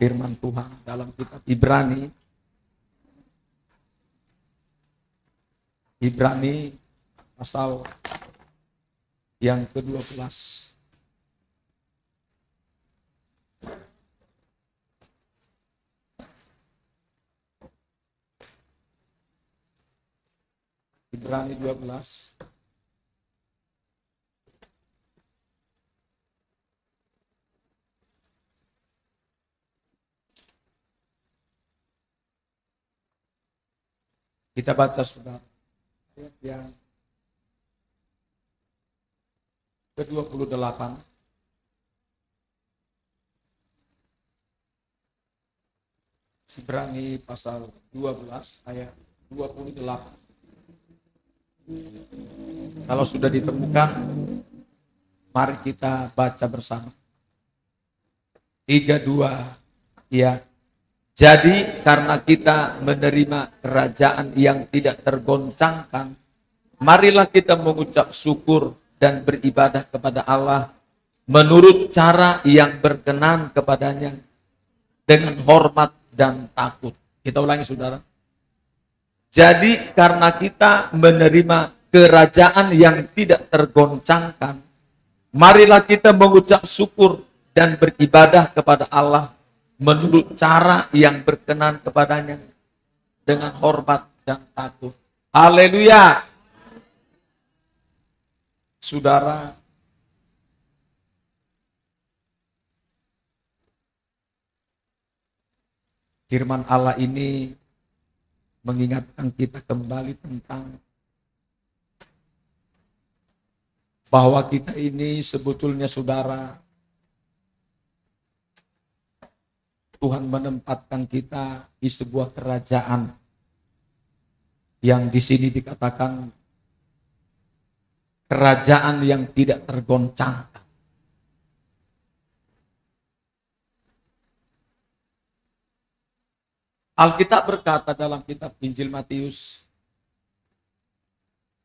firman Tuhan dalam kitab Ibrani. Ibrani pasal yang ke-12. Ibrani 12. Kita baca saudara ayat yang ke-28. Ibrani pasal 12 ayat 28. Kalau sudah ditemukan, mari kita baca bersama. 3, 2, ya. Jadi karena kita menerima kerajaan yang tidak tergoncangkan, marilah kita mengucap syukur dan beribadah kepada Allah menurut cara yang berkenan kepadanya dengan hormat dan takut. Kita ulangi saudara. Jadi karena kita menerima kerajaan yang tidak tergoncangkan, marilah kita mengucap syukur dan beribadah kepada Allah menurut cara yang berkenan kepadanya dengan hormat dan takut. Haleluya. Saudara, firman Allah ini mengingatkan kita kembali tentang bahwa kita ini sebetulnya saudara, Tuhan menempatkan kita di sebuah kerajaan yang di sini dikatakan kerajaan yang tidak tergoncangkan. Alkitab berkata dalam kitab Injil Matius,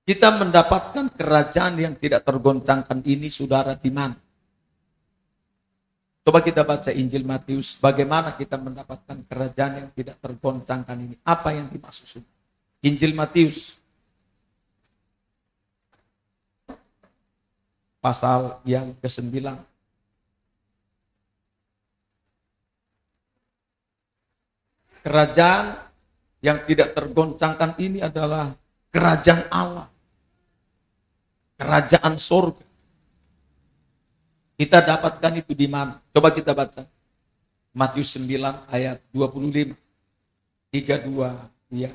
kita mendapatkan kerajaan yang tidak tergoncangkan ini saudara di mana? Coba kita baca Injil Matius, bagaimana kita mendapatkan kerajaan yang tidak tergoncangkan ini? Apa yang dimaksud? Injil Matius pasal yang ke-9. Kerajaan yang tidak tergoncangkan ini adalah kerajaan Allah. Kerajaan surga. Kita dapatkan itu di mana? Coba kita baca. Matius 9 ayat 25. 32. Ya.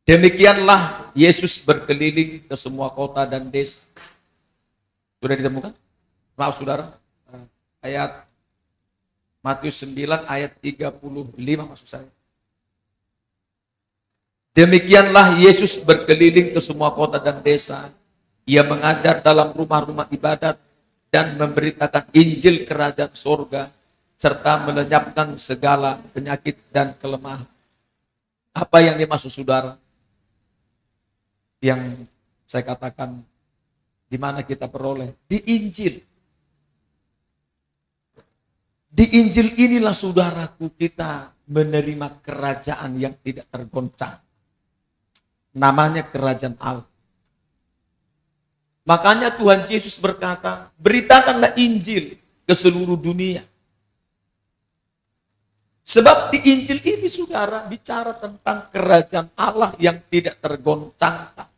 Demikianlah Yesus berkeliling ke semua kota dan desa. Sudah ditemukan? Maaf saudara. Ayat Matius 9 ayat 35 maksud saya. Demikianlah Yesus berkeliling ke semua kota dan desa. Ia mengajar dalam rumah-rumah ibadat dan memberitakan Injil kerajaan surga serta melenyapkan segala penyakit dan kelemahan. Apa yang dimaksud saudara? Yang saya katakan di mana kita peroleh? Di Injil. Di Injil inilah saudaraku kita menerima kerajaan yang tidak tergoncang. Namanya kerajaan Allah. Makanya Tuhan Yesus berkata, beritakanlah Injil ke seluruh dunia. Sebab di Injil ini saudara bicara tentang kerajaan Allah yang tidak tergoncangkan.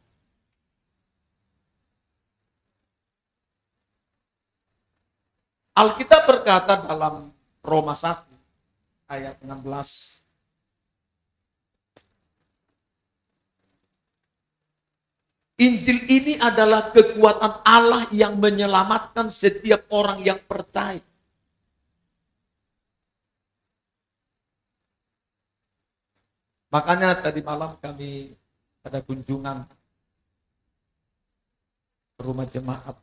Alkitab berkata dalam Roma 1 ayat 16. Injil ini adalah kekuatan Allah yang menyelamatkan setiap orang yang percaya. Makanya tadi malam kami ada kunjungan ke rumah jemaat.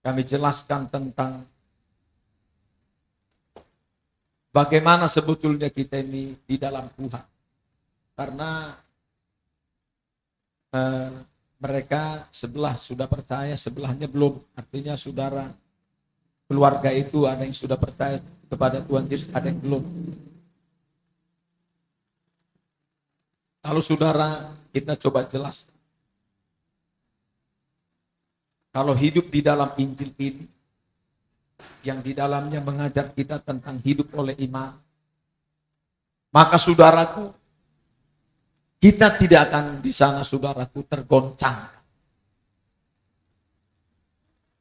Kami jelaskan tentang bagaimana sebetulnya kita ini di dalam Tuhan. Karena mereka sebelah sudah percaya, sebelahnya belum. Artinya saudara keluarga itu ada yang sudah percaya kepada Tuhan Yesus, ada yang belum. Kalau saudara, kita coba jelas. Kalau hidup di dalam Injil ini, yang di dalamnya mengajar kita tentang hidup oleh iman, maka saudaraku, kita tidak akan di sana saudaraku tergoncang.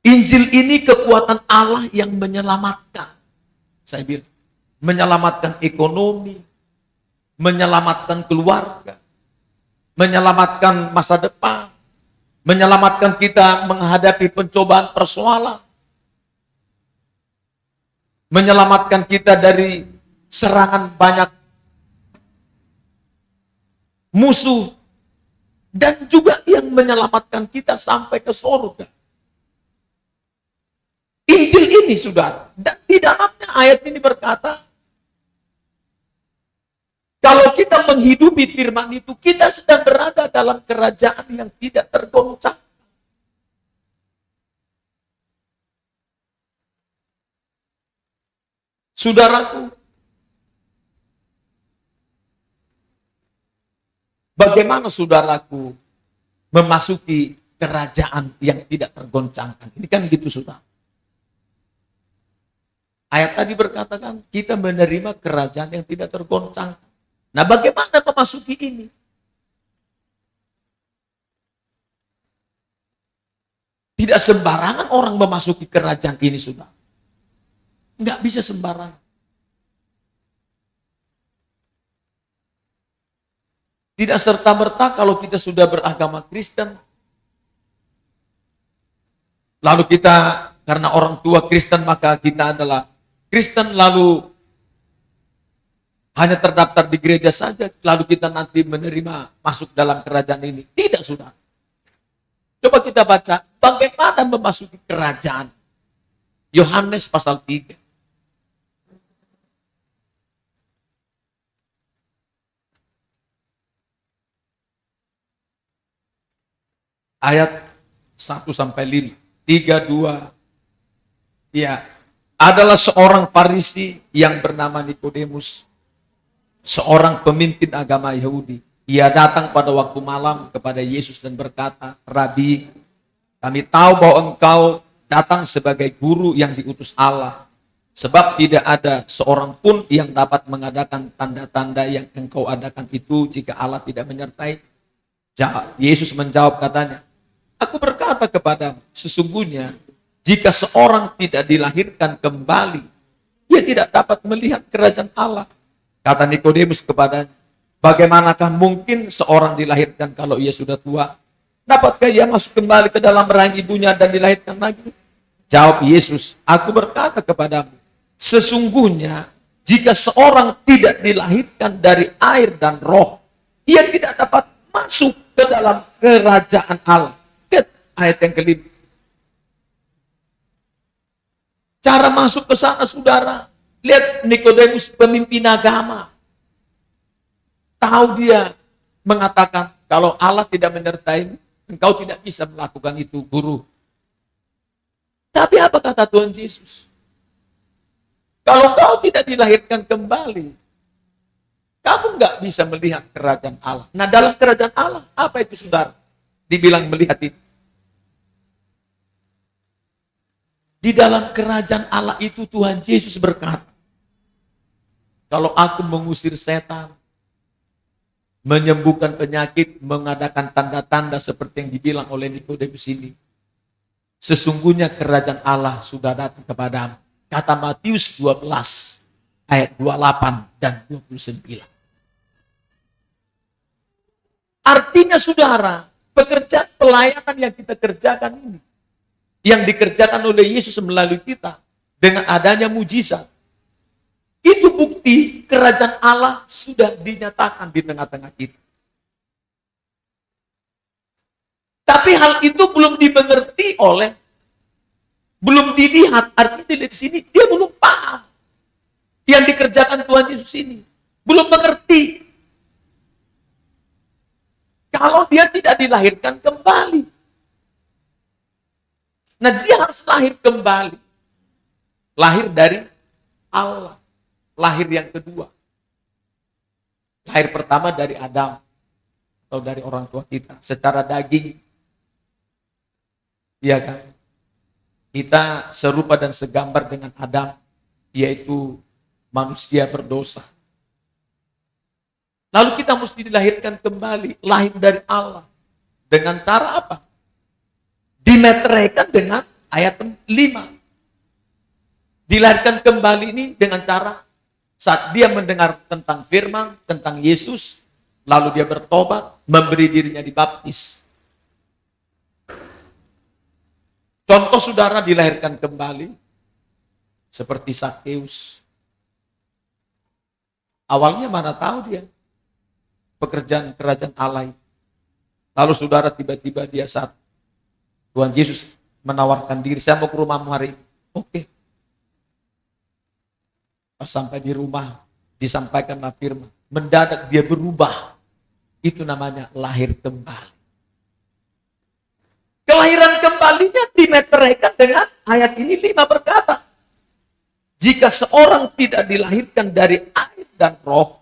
Injil ini kekuatan Allah yang menyelamatkan. Saya bilang, menyelamatkan ekonomi, menyelamatkan keluarga, menyelamatkan masa depan, menyelamatkan kita menghadapi pencobaan persoalan, menyelamatkan kita dari serangan banyak musuh, dan juga yang menyelamatkan kita sampai ke surga. Injil ini, saudara, dan di dalamnya ayat ini berkata, kalau kita menghidupi firman itu, kita sedang berada dalam kerajaan yang tidak tergoncang. Saudaraku, bagaimana saudaraku memasuki kerajaan yang tidak tergoncangkan? Ini kan gitu, saudara. Ayat tadi berkatakan kita menerima kerajaan yang tidak tergoncangkan. Nah, bagaimana memasuki ini? Tidak sembarangan orang memasuki kerajaan ini, saudara. Nggak bisa sembarangan. Tidak serta-merta kalau kita sudah beragama Kristen, lalu kita karena orang tua Kristen maka kita adalah Kristen, lalu hanya terdaftar di gereja saja, lalu kita nanti menerima masuk dalam kerajaan ini. Tidak, saudara. Coba kita baca bagaimana memasuki kerajaan. Yohanes pasal 3. Ayat 1 sampai 5. 3, 2. Ya, adalah seorang Farisi yang bernama Nikodemus, seorang pemimpin agama Yahudi. Ia datang pada waktu malam kepada Yesus dan berkata, "Rabi, kami tahu bahwa engkau datang sebagai guru yang diutus Allah, sebab tidak ada seorang pun yang dapat mengadakan tanda-tanda yang engkau adakan itu jika Allah tidak menyertai." Yesus menjawab katanya, "Aku berkata kepadamu, sesungguhnya jika seorang tidak dilahirkan kembali, ia tidak dapat melihat kerajaan Allah." Kata Nikodemus kepadanya, "Bagaimanakah mungkin seorang dilahirkan kalau ia sudah tua? Dapatkah ia masuk kembali ke dalam rahim ibunya dan dilahirkan lagi?" Jawab Yesus, "Aku berkata kepadamu, sesungguhnya jika seorang tidak dilahirkan dari air dan roh, ia tidak dapat masuk ke dalam kerajaan Allah." Lihat ayat yang kelima. Cara masuk ke sana, saudara. Lihat Nikodemus, pemimpin agama. Tahu dia mengatakan, kalau Allah tidak menyertai, engkau tidak bisa melakukan itu, guru. Tapi apa kata Tuhan Yesus? Kalau engkau tidak dilahirkan kembali, kamu nggak bisa melihat kerajaan Allah. Nah, dalam kerajaan Allah, apa itu, saudara? Dibilang melihat itu. Di dalam kerajaan Allah itu Tuhan Yesus berkata, kalau aku mengusir setan, menyembuhkan penyakit, mengadakan tanda-tanda seperti yang dibilang oleh Nikodemus ini, sesungguhnya kerajaan Allah sudah datang kepadamu. Kata Matius 12 ayat 28 dan 29. Artinya, saudara, pekerjaan pelayanan yang kita kerjakan ini, yang dikerjakan oleh Yesus melalui kita dengan adanya mujizat, itu bukti kerajaan Allah sudah dinyatakan di tengah-tengah kita. Tapi hal itu belum dimengerti belum dilihat. Artinya di sini dia belum paham yang dikerjakan Tuhan Yesus ini, belum mengerti. Kalau dia tidak dilahirkan kembali, nah dia harus lahir kembali. lahir dari Allah. Lahir yang kedua. Lahir pertama dari Adam atau dari orang tua kita secara daging. Iya kan? Kita serupa dan segambar dengan Adam, yaitu manusia berdosa. Lalu kita mesti dilahirkan kembali, lahir dari Allah. Dengan cara apa? Dimeteraikan dengan ayat 5. Dilahirkan kembali ini dengan cara saat dia mendengar tentang firman, tentang Yesus, lalu dia bertobat, memberi dirinya dibaptis. Contoh saudara dilahirkan kembali, seperti Sakeus. Awalnya mana tahu dia pekerjaan kerajaan Allah itu. Lalu saudara tiba-tiba dia saat Tuhan Yesus menawarkan diri, saya mau ke rumahmu hari ini. Oke. Pas sampai di rumah, disampaikanlah firman. Mendadak dia berubah. Itu namanya lahir kembali. Kelahiran kembalinya dimeteraikan dengan ayat ini 5 berkata. Jika seorang tidak dilahirkan dari air dan roh,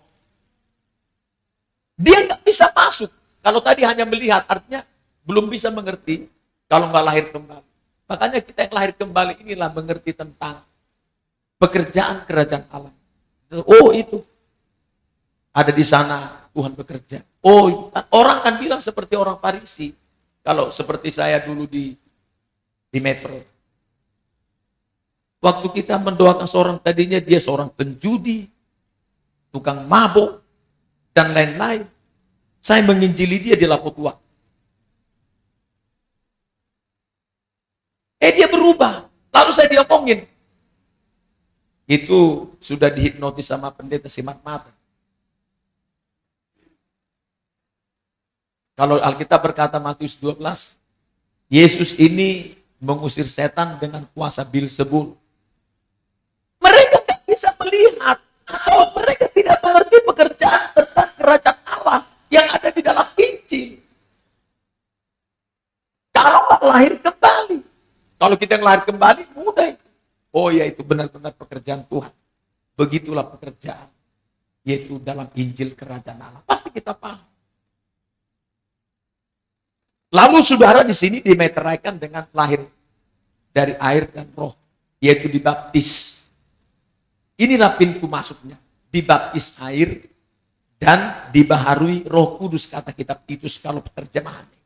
dia nggak bisa masuk. Kalau tadi hanya melihat, artinya belum bisa mengerti kalau nggak lahir kembali. Makanya kita yang lahir kembali inilah mengerti tentang pekerjaan kerajaan Allah. Oh itu. Ada di sana Tuhan bekerja. Oh orang kan bilang seperti orang Farisi. Kalau seperti saya dulu di metro. Waktu kita mendoakan seorang tadinya dia seorang penjudi, tukang mabuk, dan lain-lain. Saya menginjili dia di Lapotua. Dia berubah. Lalu saya diomongin. Itu sudah dihipnotis sama pendeta simat mata. Kalau Alkitab berkata Matius 12, Yesus ini mengusir setan dengan kuasa Bilzebul. Mereka tidak bisa melihat atau mereka tidak mengerti pekerjaan tentang kerajaan Allah yang ada di dalam Injil. Kalau nggak lahir kembali, kalau kita yang lahir kembali mudah itu. Oh ya itu benar-benar pekerjaan Tuhan. Begitulah pekerjaan, yaitu dalam Injil kerajaan Allah. Pasti kita paham. Lalu saudara di sini dimeteraikan dengan lahir dari air dan roh, yaitu dibaptis. Inilah pintu masuknya, dibaptis air dan dibaharui Roh Kudus, kata kitab Titus kalau terjemahannya.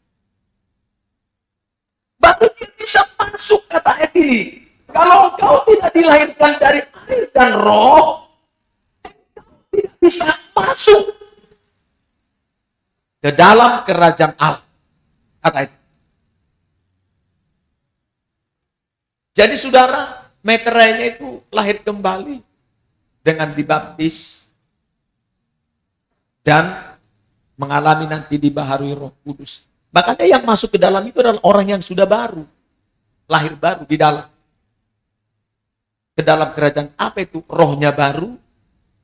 Baru dia bisa masuk, kata ayat ini. Kalau engkau tidak dilahirkan dari air dan roh, engkau tidak bisa masuk ke dalam kerajaan Allah. Kata itu. Jadi saudara, meterainya itu lahir kembali dengan dibaptis dan mengalami nanti dibaharui Roh Kudus. Makanya yang masuk ke dalam itu adalah orang yang sudah baru, lahir baru di dalam. Ke dalam kerajaan apa itu? Rohnya baru,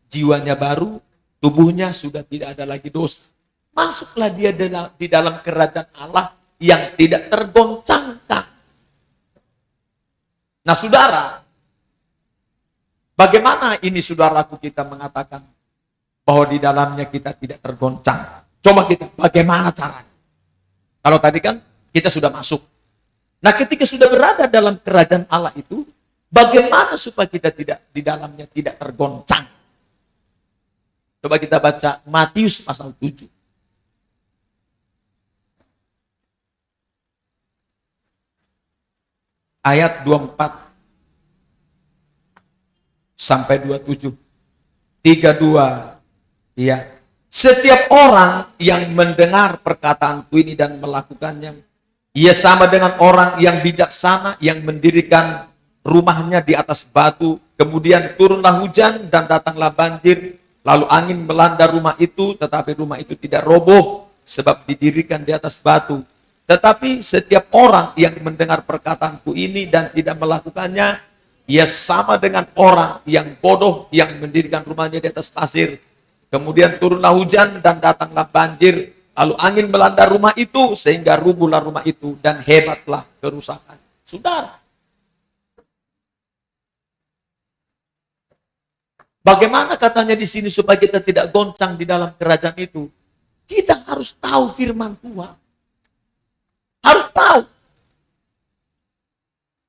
jiwanya baru, tubuhnya sudah tidak ada lagi dosa. Masuklah dia di dalam kerajaan Allah yang tidak tergoncangkan. Nah saudara, bagaimana ini saudaraku kita mengatakan bahwa di dalamnya kita tidak tergoncang? Coba kita, bagaimana caranya? Kalau tadi kan kita sudah masuk. Nah ketika sudah berada dalam kerajaan Allah itu, bagaimana supaya kita tidak di dalamnya tidak tergoncang? Coba kita baca Matius pasal 7. Ayat 24 sampai 27. 32. Ya. Setiap orang yang mendengar perkataanku ini dan melakukannya, ia sama dengan orang yang bijaksana yang mendirikan rumahnya di atas batu, kemudian turunlah hujan dan datanglah banjir, lalu angin melanda rumah itu, tetapi rumah itu tidak roboh sebab didirikan di atas batu. Tetapi setiap orang yang mendengar perkataanku ini dan tidak melakukannya, ia sama dengan orang yang bodoh yang mendirikan rumahnya di atas pasir. Kemudian turunlah hujan dan datanglah banjir, lalu angin melanda rumah itu sehingga rubuhlah rumah itu dan hebatlah kerusakan. Saudara, Bagaimana katanya di sini supaya kita tidak goncang di dalam kerajaan itu? Kita harus tahu firman Tuhan. Harus tahu.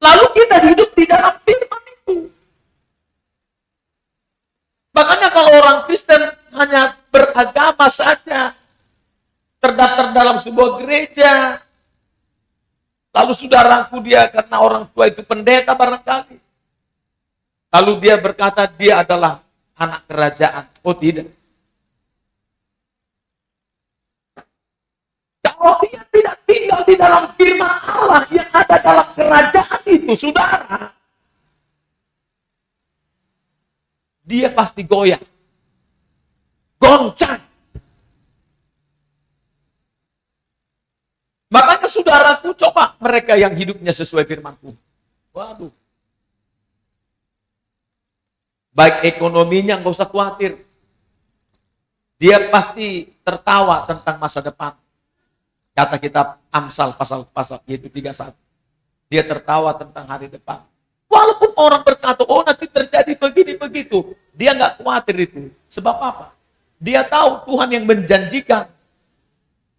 Lalu kita hidup di dalam firman itu. Makanya kalau orang Kristen hanya beragama saja, terdaftar dalam sebuah gereja, lalu saudaraku dia karena orang tua itu pendeta barangkali, lalu dia berkata dia adalah anak kerajaan. Oh tidak. Kalau dia tidak tinggal di dalam firman Allah yang ada dalam kerajaan itu, saudara, dia pasti goyah, goncang. Makanya saudaraku, coba mereka yang hidupnya sesuai firman Tuhan. Waduh. Baik ekonominya nggak usah khawatir. Dia pasti tertawa tentang masa depan. Kata kitab Amsal pasal-pasal yaitu 31. Dia tertawa tentang hari depan. Walaupun orang berkata, oh nanti terjadi begini begitu, dia nggak khawatir itu. Sebab apa? Dia tahu Tuhan yang menjanjikan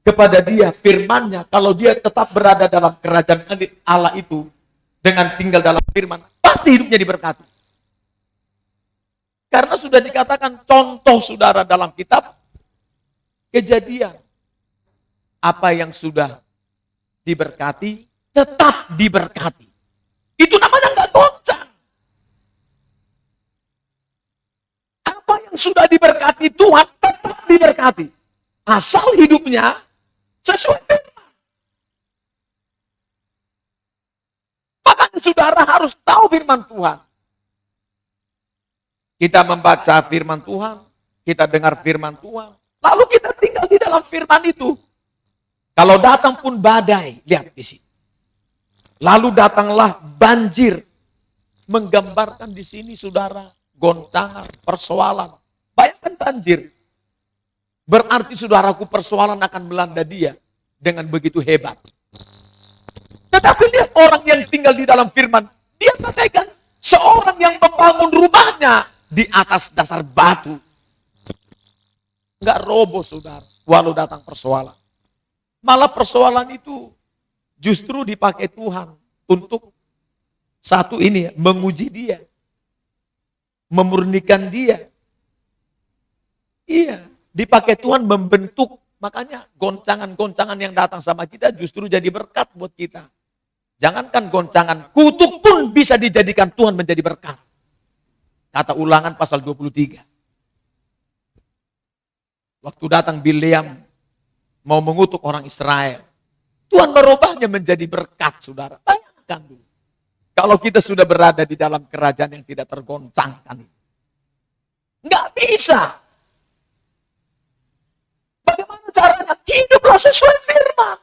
kepada dia firman-Nya, kalau dia tetap berada dalam kerajaan Allah itu dengan tinggal dalam firman, pasti hidupnya diberkati. Karena sudah dikatakan contoh saudara dalam kitab Kejadian. Apa yang sudah diberkati, tetap diberkati. Itu namanya nggak goncang. Apa yang sudah diberkati Tuhan, tetap diberkati. Asal hidupnya sesuai firman. Makanya saudara harus tahu firman Tuhan. Kita membaca firman Tuhan, kita dengar firman Tuhan, lalu kita tinggal di dalam firman itu. Kalau datang pun badai, lihat di sini. Lalu datanglah banjir, menggambarkan di sini saudara goncangan, persoalan. Bayangkan banjir. Berarti saudaraku persoalan akan melanda dia dengan begitu hebat. Tetapi lihat orang yang tinggal di dalam firman, dia bagaikan seorang yang membangun rumahnya di atas dasar batu. Enggak roboh saudara, walau datang persoalan. Malah persoalan itu justru dipakai Tuhan untuk satu ini, menguji dia. Memurnikan dia. Iya, dipakai Tuhan membentuk. Makanya goncangan-goncangan yang datang sama kita justru jadi berkat buat kita. Jangankan goncangan, kutuk pun bisa dijadikan Tuhan menjadi berkat. Kata Ulangan pasal 23. Waktu datang Bileam mau mengutuk orang Israel, Tuhan merubahnya menjadi berkat, saudara. Bayangkan dulu. Kalau kita sudah berada di dalam kerajaan yang tidak tergoncangkan. Nggak bisa. Bagaimana caranya? Hiduplah sesuai firman.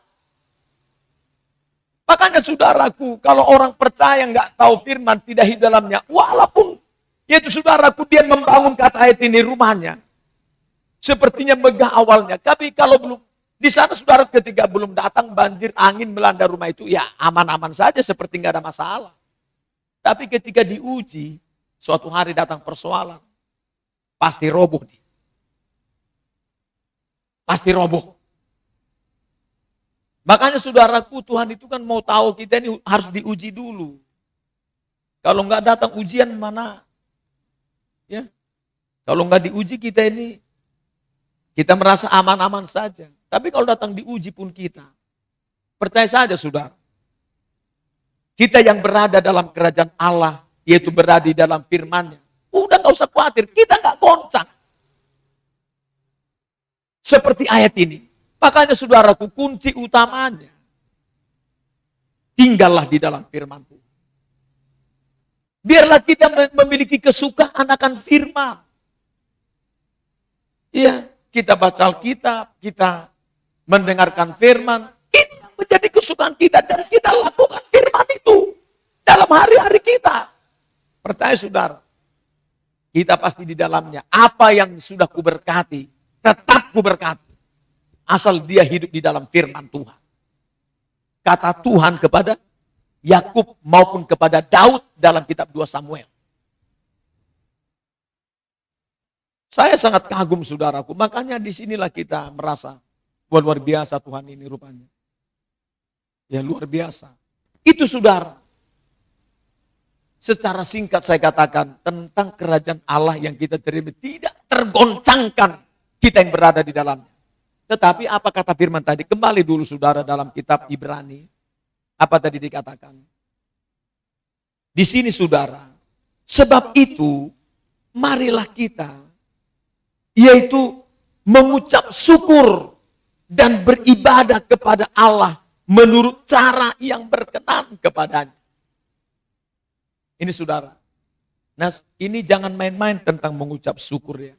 Makanya saudaraku, kalau orang percaya nggak tahu firman, tidak hidup dalamnya, walaupun yaitu saudaraku dia membangun kata ayat ini rumahnya, sepertinya megah awalnya. Tapi kalau belum di sana saudara ketika belum datang banjir, angin melanda rumah itu, ya aman-aman saja seperti nggak ada masalah. Tapi ketika diuji, suatu hari datang persoalan, pasti roboh dia. Pasti roboh. Makanya saudaraku, Tuhan itu kan mau tahu kita ini harus diuji dulu. Kalau nggak datang ujian mana? Ya, kalau nggak diuji kita ini, kita merasa aman-aman saja. Tapi kalau datang diuji pun kita, percaya saja saudara, kita yang berada dalam kerajaan Allah, yaitu berada di dalam firman-Nya, udah nggak usah khawatir, kita nggak goncang. Seperti ayat ini. Makanya saudaraku, kunci utamanya, tinggallah di dalam firman Tuhan. Biarlah kita memiliki kesukaan akan firman. Iya, kita baca Alkitab, kita mendengarkan firman, ini yang menjadi kesukaan kita dan kita lakukan firman itu dalam hari-hari kita. Percaya saudara, kita pasti di dalamnya. Apa yang sudah kuberkati, tetap kuberkati. Asal dia hidup di dalam firman Tuhan. Kata Tuhan kepada Yakub maupun kepada Daud dalam kitab 2 Samuel. Saya sangat kagum saudaraku. Makanya disinilah kita merasa, wah luar biasa Tuhan ini rupanya. Ya luar biasa. Itu saudara. Secara singkat saya katakan tentang kerajaan Allah yang kita terima tidak tergoncangkan kita yang berada di dalamnya. Tetapi apa kata firman tadi? Kembali dulu saudara dalam kitab Ibrani. Apa tadi dikatakan? Di sini saudara, sebab itu marilah kita, yaitu mengucap syukur dan beribadah kepada Allah menurut cara yang berkenan kepadanya. Ini saudara. Nah ini jangan main-main tentang mengucap syukur ya.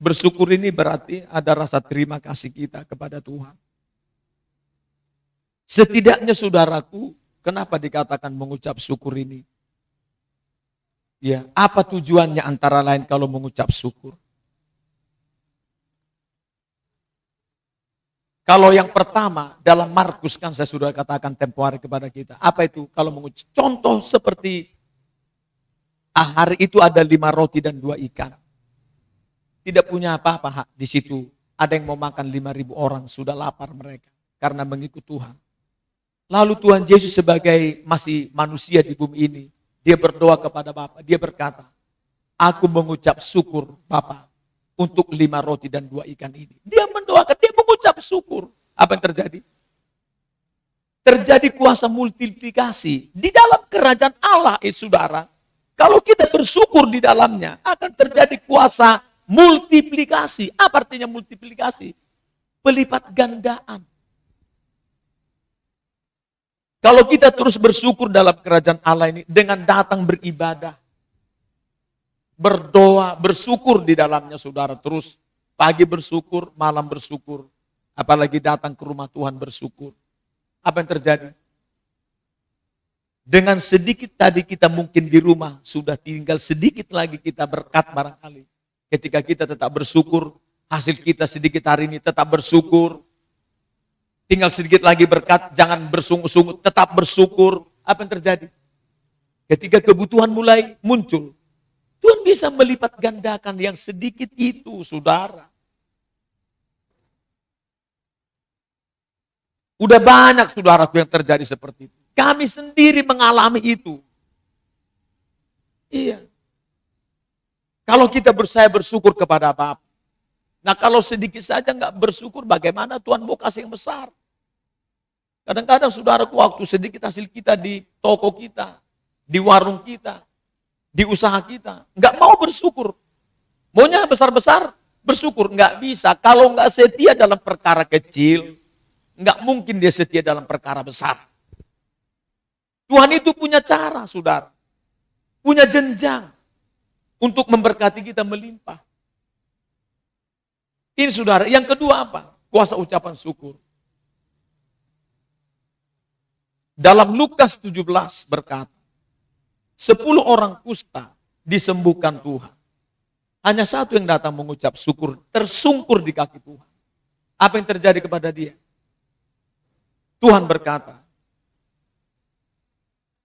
Bersyukur ini berarti ada rasa terima kasih kita kepada Tuhan. Setidaknya saudaraku, kenapa dikatakan mengucap syukur ini? Ya, apa tujuannya antara lain kalau mengucap syukur? Kalau yang pertama dalam Markus kan saya sudah katakan tempo hari kepada kita. Apa itu? Kalau mengucap contoh seperti hari itu ada 5 roti dan 2 ikan. Tidak punya apa-apa di situ. Ada yang mau makan 5.000 orang, sudah lapar mereka karena mengikut Tuhan. Lalu Tuhan Yesus sebagai masih manusia di bumi ini, dia berdoa kepada Bapa. Dia berkata, aku mengucap syukur Bapa untuk 5 roti dan 2 ikan ini. Dia mendoakan, dia mengucap syukur. Apa yang terjadi? Terjadi kuasa multiplikasi di dalam kerajaan Allah, saudara. Kalau kita bersyukur di dalamnya, akan terjadi kuasa multiplikasi. Apa artinya multiplikasi? Pelipat gandaan. Kalau kita terus bersyukur dalam kerajaan Allah ini dengan datang beribadah, berdoa, bersyukur di dalamnya saudara, terus pagi bersyukur, malam bersyukur, apalagi datang ke rumah Tuhan bersyukur. Apa yang terjadi? Dengan sedikit tadi kita mungkin di rumah, sudah tinggal sedikit lagi kita berkat barangkali. Ketika kita tetap bersyukur, hasil kita sedikit hari ini tetap bersyukur. Tinggal sedikit lagi berkat, jangan bersungut-sungut, tetap bersyukur. Apa yang terjadi? Ketika kebutuhan mulai muncul, Tuhan bisa melipat gandakan yang sedikit itu, saudara. Udah banyak saudaraku yang terjadi seperti itu. Kami sendiri mengalami itu. Iya. Kalau kita saya bersyukur kepada Bapa. Nah kalau sedikit saja nggak bersyukur, bagaimana Tuhan mau kasih yang besar? Kadang-kadang saudaraku waktu sedikit hasil kita di toko kita, di warung kita, di usaha kita, nggak mau bersyukur. Maunya besar-besar, bersyukur. Nggak bisa. Kalau nggak setia dalam perkara kecil, nggak mungkin dia setia dalam perkara besar. Tuhan itu punya cara, saudara. Punya jenjang untuk memberkati kita melimpah. Ini saudara, yang kedua apa? Kuasa ucapan syukur. Dalam Lukas 17 berkata, 10 orang kusta disembuhkan Tuhan. Hanya satu yang datang mengucap syukur, tersungkur di kaki Tuhan. Apa yang terjadi kepada dia? Tuhan berkata,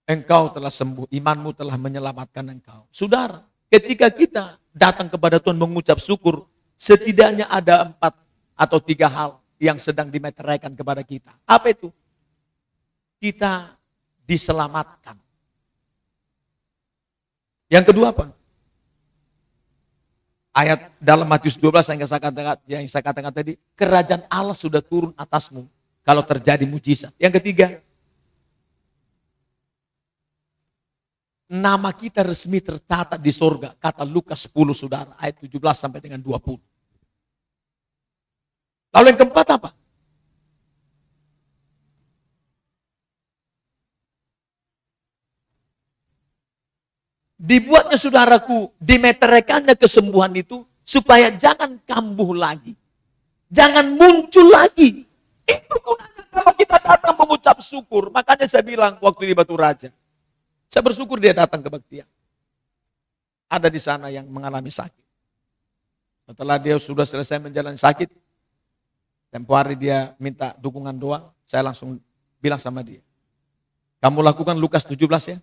engkau telah sembuh, imanmu telah menyelamatkan engkau. Saudara, ketika kita datang kepada Tuhan mengucap syukur, setidaknya ada 4 atau 3 hal yang sedang dimeteraikan kepada kita. Apa itu? Kita diselamatkan. Yang kedua apa? Ayat dalam Matius 12 yang saya katakan tadi, kerajaan Allah sudah turun atasmu kalau terjadi mujizat. Yang ketiga, nama kita resmi tercatat di sorga, kata Lukas 10 saudara, ayat 17 sampai dengan 20. Lalu yang keempat apa? Dibuatnya saudaraku, dimeteraikannya kesembuhan itu, supaya jangan kambuh lagi. Jangan muncul lagi. Itu gunanya kalau kita datang mengucap syukur. Makanya saya bilang waktu di Batu Raja, saya bersyukur dia datang ke kebaktian. Ada di sana yang mengalami sakit. Setelah dia sudah selesai menjalani sakit, tempo hari dia minta dukungan doa, saya langsung bilang sama dia, kamu lakukan Lukas 17 ya?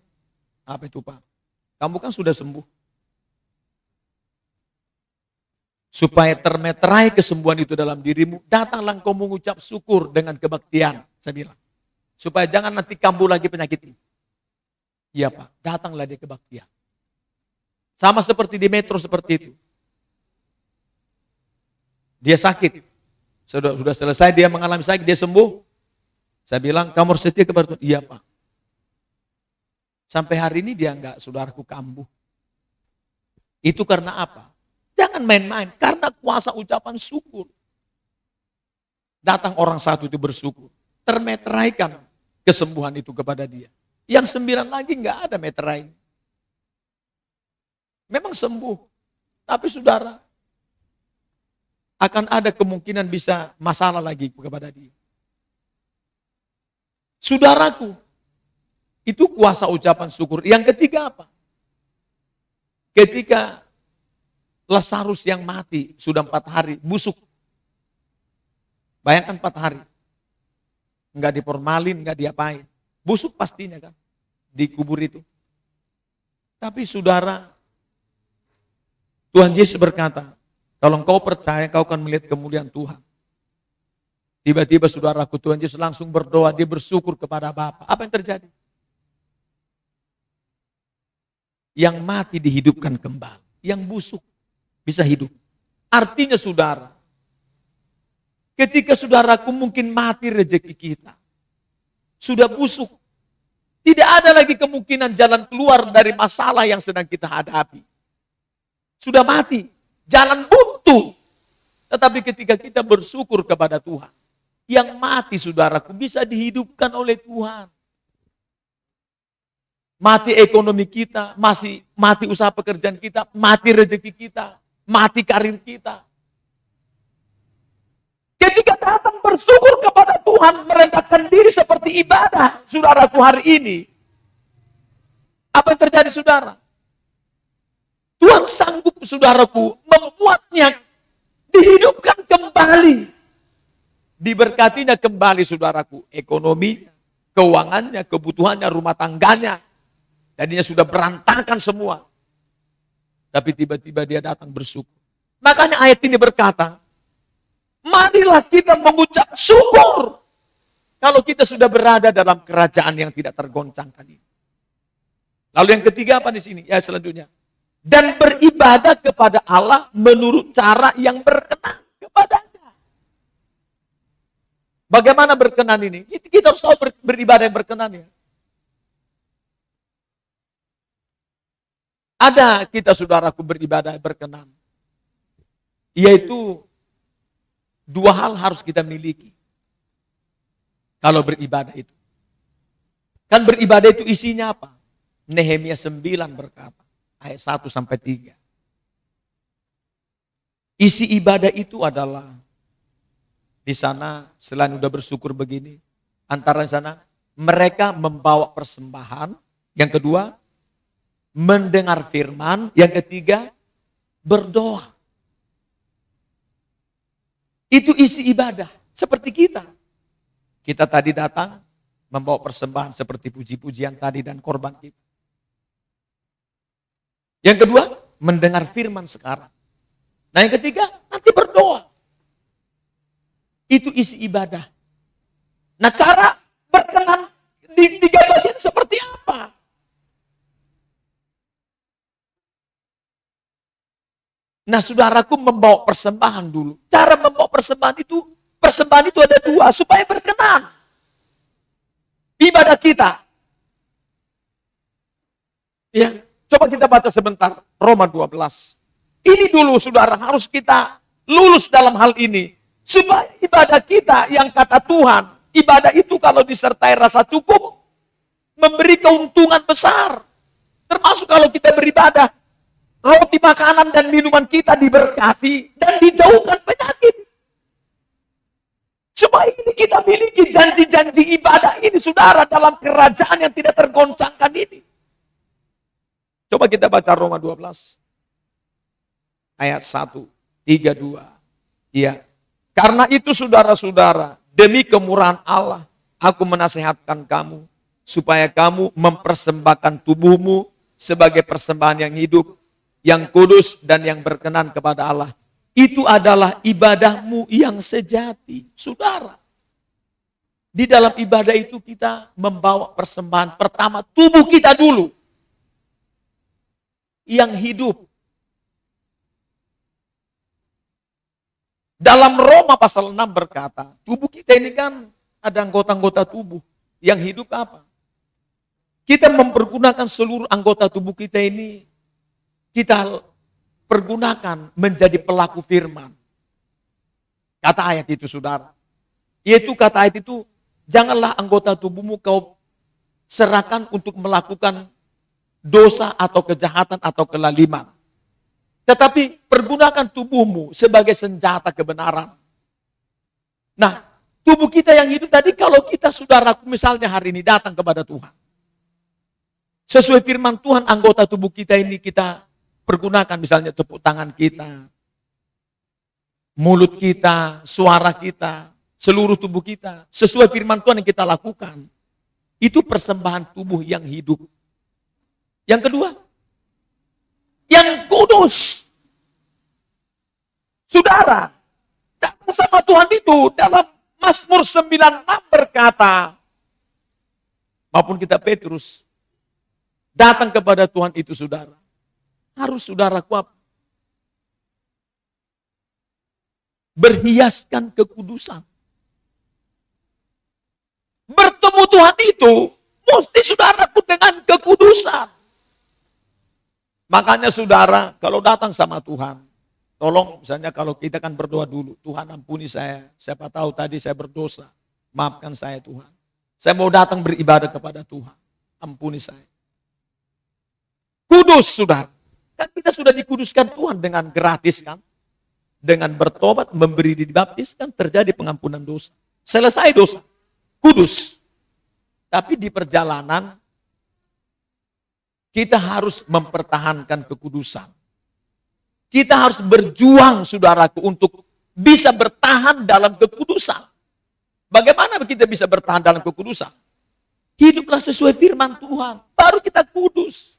Apa itu Pak? Kamu kan sudah sembuh. Supaya termeterai kesembuhan itu dalam dirimu, datanglah engkau mengucap syukur dengan kebaktian, saya bilang. Supaya jangan nanti kambuh lagi penyakit ini. Iya Pak, datanglah dia kebaktian. Sama seperti di Metro seperti itu. Dia sakit. Sudah selesai dia mengalami sakit, dia sembuh. Saya bilang, kamu harus setia kepada Tuhan. Iya Pak. Sampai hari ini dia enggak, saudaraku, kambuh. Itu karena apa? Jangan main-main, karena kuasa ucapan syukur. Datang orang satu itu bersyukur. Termeteraikan kesembuhan itu kepada dia. Yang 9 lagi enggak ada meterai. Memang sembuh. Tapi saudara, akan ada kemungkinan bisa masalah lagi kepada dia. Saudaraku, itu kuasa ucapan syukur. Yang ketiga apa? Ketika Lazarus yang mati sudah 4 hari, busuk. Bayangkan 4 hari. Enggak diformalin, enggak diapain. Busuk pastinya kan, di kubur itu. Tapi saudara, Tuhan Yesus berkata, kalau engkau percaya, kau akan melihat kemuliaan Tuhan. Tiba-tiba saudaraku, Tuhan Yesus langsung berdoa, dia bersyukur kepada Bapa. Apa yang terjadi? Yang mati dihidupkan kembali. Yang busuk bisa hidup. Artinya saudara, ketika saudaraku mungkin mati rezeki kita, sudah busuk, tidak ada lagi kemungkinan jalan keluar dari masalah yang sedang kita hadapi. Sudah mati, jalan buntu. Tetapi ketika kita bersyukur kepada Tuhan, yang mati saudaraku bisa dihidupkan oleh Tuhan. Mati ekonomi kita, mati usaha pekerjaan kita, mati rezeki kita, mati karir kita. Ketika datang bersyukur kepada Tuhan, merendahkan diri seperti ibadah, saudaraku hari ini. Apa yang terjadi saudara? Tuhan sanggup saudaraku membuatnya dihidupkan kembali. Diberkatinya kembali saudaraku, ekonomi, keuangannya, kebutuhannya, rumah tangganya. Tadinya sudah berantakan semua. Tapi tiba-tiba dia datang bersyukur. Makanya ayat ini berkata, marilah kita mengucap syukur. Kalau kita sudah berada dalam kerajaan yang tidak tergoncangkan ini. Lalu yang ketiga apa di sini? Ya selanjutnya. Dan beribadah kepada Allah menurut cara yang berkenan kepadanya. Bagaimana berkenan ini? Kita harus tahu beribadah yang berkenan ya. Ada kita saudaraku beribadah berkenan. Yaitu 2 hal harus kita miliki. Kalau beribadah itu. Kan beribadah itu isinya apa? Nehemia 9 berkata. Ayat 1-3. Isi ibadah itu adalah. Di sana selain udah bersyukur begini. Antara di sana mereka membawa persembahan. Yang kedua. Mendengar firman, yang ketiga berdoa. Itu isi ibadah, seperti kita. Kita tadi datang membawa persembahan seperti puji-pujian tadi dan korban kita. Yang kedua, mendengar firman sekarang. Nah yang ketiga, nanti berdoa. Itu isi ibadah. Nah cara berkenan di 3 bagian seperti apa? Nah saudaraku membawa persembahan dulu. Cara membawa persembahan itu ada 2 supaya berkenan. Ibadah kita. Ya, coba kita baca sebentar Roma 12. Ini dulu saudara harus kita lulus dalam hal ini. Supaya ibadah kita yang kata Tuhan, ibadah itu kalau disertai rasa cukup, memberi keuntungan besar. Termasuk kalau kita beribadah, roti, makanan, dan minuman kita diberkati dan dijauhkan penyakit. Supaya ini kita miliki janji-janji ibadah ini, saudara, dalam kerajaan yang tidak tergoncangkan ini. Coba kita baca Roma 12. Ayat 1, 3, 2. Iya. Karena itu saudara-saudara, demi kemurahan Allah, aku menasehatkan kamu, supaya kamu mempersembahkan tubuhmu sebagai persembahan yang hidup, yang kudus dan yang berkenan kepada Allah. Itu adalah ibadahmu yang sejati. Saudara, di dalam ibadah itu kita membawa persembahan pertama tubuh kita dulu yang hidup. Dalam Roma pasal 6 berkata, tubuh kita ini kan ada anggota-anggota tubuh. Yang hidup apa? Kita mempergunakan seluruh anggota tubuh kita ini, kita pergunakan menjadi pelaku firman. Kata ayat itu saudara. Yaitu kata ayat itu, janganlah anggota tubuhmu kau serahkan untuk melakukan dosa atau kejahatan atau kelaliman. Tetapi pergunakan tubuhmu sebagai senjata kebenaran. Nah, tubuh kita yang hidup tadi, kalau kita saudaraku misalnya hari ini datang kepada Tuhan. Sesuai firman Tuhan, anggota tubuh kita ini kita pergunakan, misalnya tepuk tangan kita, mulut kita, suara kita, seluruh tubuh kita. Sesuai firman Tuhan yang kita lakukan. Itu persembahan tubuh yang hidup. Yang kedua, yang kudus. Saudara, datang sama Tuhan itu dalam Mazmur 96 berkata, maupun kita Petrus, datang kepada Tuhan itu saudara. Harus saudara kuat. Berhiaskan kekudusan. Bertemu Tuhan itu, mesti saudaraku dengan kekudusan. Makanya saudara, kalau datang sama Tuhan, tolong misalnya kalau kita kan berdoa dulu, Tuhan ampuni saya, siapa tahu tadi saya berdosa, maafkan saya Tuhan. Saya mau datang beribadah kepada Tuhan, ampuni saya. Kudus saudara, kan kita sudah dikuduskan Tuhan dengan gratis kan. Dengan bertobat, memberi dibaptis kan terjadi pengampunan dosa. Selesai dosa, kudus. Tapi di perjalanan, kita harus mempertahankan kekudusan. Kita harus berjuang saudaraku untuk bisa bertahan dalam kekudusan. Bagaimana kita bisa bertahan dalam kekudusan? Hiduplah sesuai firman Tuhan, baru kita kudus.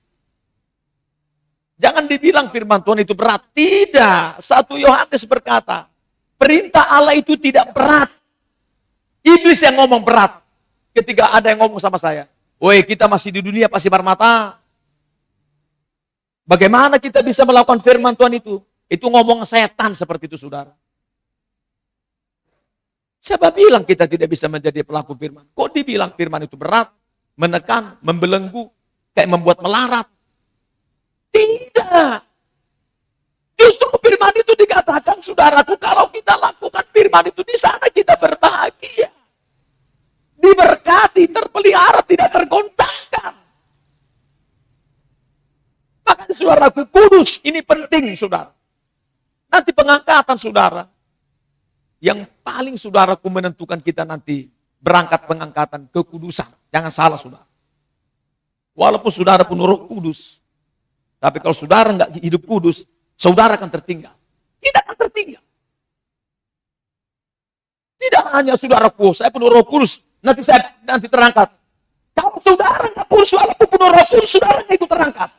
Jangan dibilang firman Tuhan itu berat. Tidak. 1 Yohanes berkata, perintah Allah itu tidak berat. Iblis yang ngomong berat. Ketika ada yang ngomong sama saya, woi kita masih di dunia pasti marmata. Bagaimana kita bisa melakukan firman Tuhan itu? Itu ngomong setan seperti itu saudara. Siapa bilang kita tidak bisa menjadi pelaku firman? Kok dibilang firman itu berat, menekan, membelenggu, kayak membuat melarat? Tidak. Justru firman itu dikatakan saudaraku, kalau kita lakukan firman itu di sana kita berbahagia. Diberkati, terpelihara, tidak tergoncangkan. Makanya saudaraku, kudus ini penting saudara. Nanti pengangkatan saudara, yang paling saudaraku menentukan kita nanti berangkat pengangkatan kekudusan. Jangan salah saudara. Walaupun saudara penuh Roh Kudus, tapi kalau saudara nggak hidup kudus, saudara akan tertinggal. Kita akan tertinggal. Tidak hanya saudaraku, saya penuh Roh Kudus, nanti terangkat. Kalau saudara nggak kudus, walaupun penuh Roh Kudus, saudaranya itu terangkat.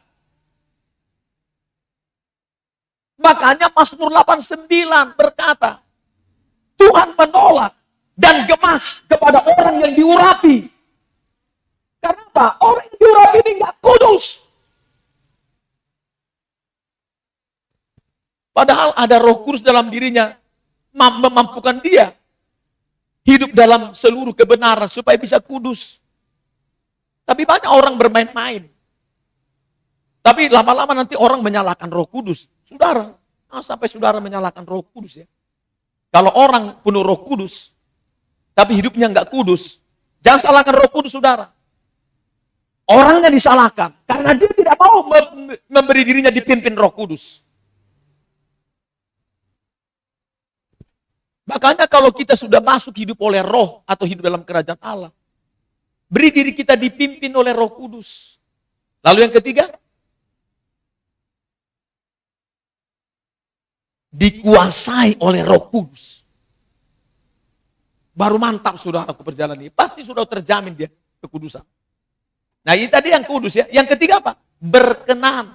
Makanya Mazmur 89 berkata, Tuhan menolak dan gemas kepada orang yang diurapi. Kenapa? Orang yang diurapi ini nggak kudus. Padahal ada Roh Kudus dalam dirinya, memampukan dia hidup dalam seluruh kebenaran supaya bisa kudus. Tapi banyak orang bermain-main. Tapi lama-lama nanti orang menyalahkan Roh Kudus. Saudara, sampai saudara menyalahkan Roh Kudus ya. Kalau orang penuh Roh Kudus, tapi hidupnya enggak kudus, jangan salahkan Roh Kudus saudara. Orangnya disalahkan, karena dia tidak mau memberi dirinya dipimpin Roh Kudus. Makanya kalau kita sudah masuk hidup oleh Roh atau hidup dalam kerajaan Allah, beri diri kita dipimpin oleh Roh Kudus. Lalu yang ketiga, dikuasai oleh Roh Kudus. Baru mantap saudaraku perjalanan ini. Pasti sudah terjamin dia kekudusan. Nah ini tadi yang kudus ya. Yang ketiga apa? berkenan.